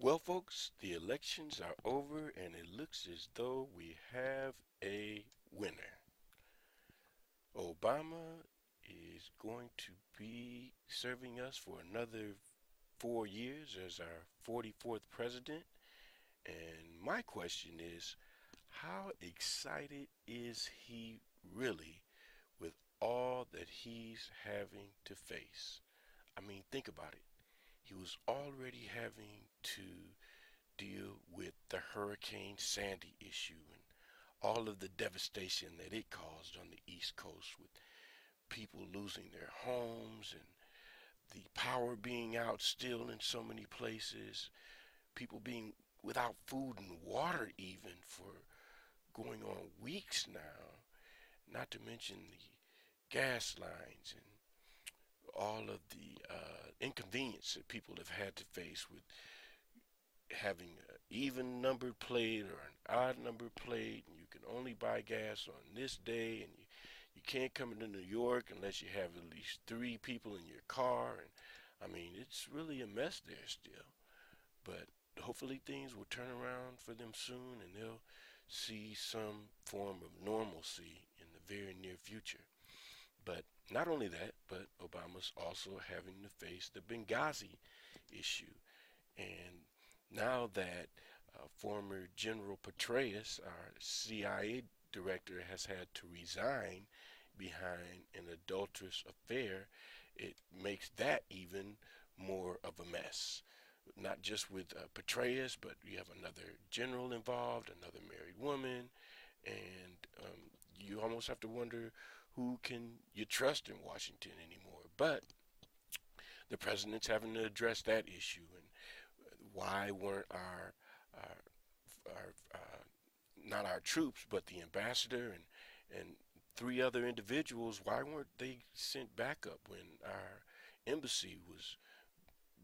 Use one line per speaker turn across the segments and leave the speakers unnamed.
Well, folks, the elections are over and it looks as though we have a winner. Obama is going to be serving us for another 4 years as our 44th president. And my question is, how excited is he really with all that he's having to face? I mean, think about it. He was already having to deal with the Hurricane Sandy issue and all of the devastation that it caused on the East Coast with people losing their homes and the power being out still in so many places, people being without food and water even for going on weeks now, not to mention the gas lines and all of the inconvenience that people have had to face with having an even numbered plate or an odd numbered plate, and you can only buy gas on this day, and you can't come into New York unless you have at least three people in your car. And I mean, it's really a mess there still. But hopefully things will turn around for them soon, and they'll see some form of normalcy in the very near future. But not only that, but Obama's also having to face the Benghazi issue. And now that former General Petraeus, our CIA director, has had to resign behind an adulterous affair, it makes that even more of a mess. Not just with Petraeus, but you have another general involved, another married woman, and you almost have to wonder who can you trust in Washington anymore. But the president's having to address that issue, and why weren't our not our troops, but the ambassador and three other individuals, why weren't they sent back up when our embassy was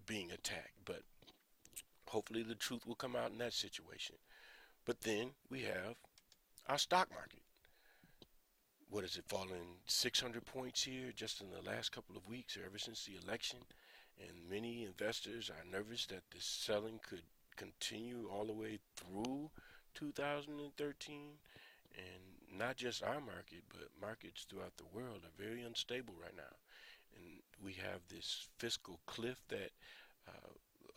being attacked? But hopefully the truth will come out in that situation. But then we have our stock market. What is it, fallen 600 points here just in the last couple of weeks or ever since the election? And many investors are nervous that the selling could continue all the way through 2013. And not just our market, but markets throughout the world are very unstable right now. And we have this fiscal cliff that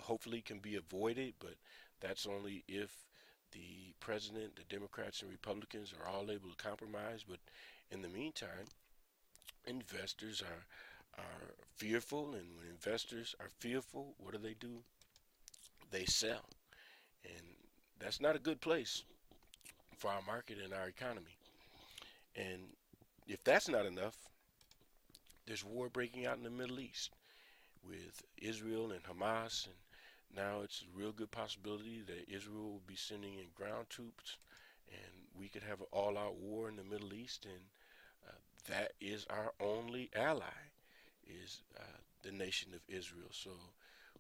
hopefully can be avoided, but that's only if the president, the Democrats, and Republicans are all able to compromise. But in the meantime, investors are fearful, and when investors are fearful, what do? They sell, and that's not a good place for our market and our economy. And if that's not enough, there's war breaking out in the Middle East with Israel and Hamas, and now it's a real good possibility that Israel will be sending in ground troops, and we could have an all-out war in the Middle East, and that is our only ally, is the nation of Israel. So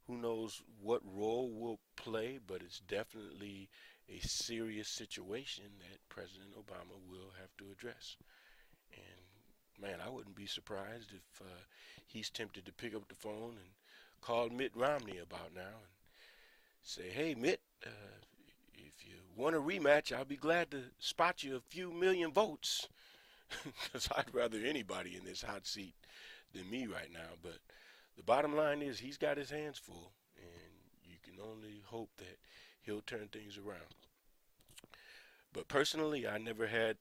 who knows what role we'll play, but it's definitely a serious situation that President Obama will have to address. And man, I wouldn't be surprised if he's tempted to pick up the phone and call Mitt Romney about now and say, "Hey, Mitt, if you want a rematch, I'll be glad to spot you a few million votes." Because I'd rather anybody in this hot seat than me right now. But the bottom line is he's got his hands full, and you can only hope that he'll turn things around. But personally, I never had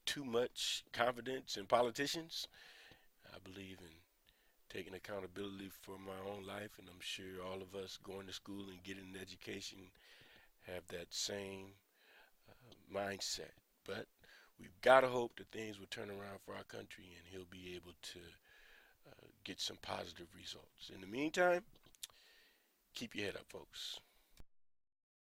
too much confidence in politicians. I believe in taking accountability for my own life, and I'm sure all of us going to school and getting an education have that same mindset. But we've got to hope that things will turn around for our country and he'll be able to get some positive results. In the meantime, keep your head up, folks.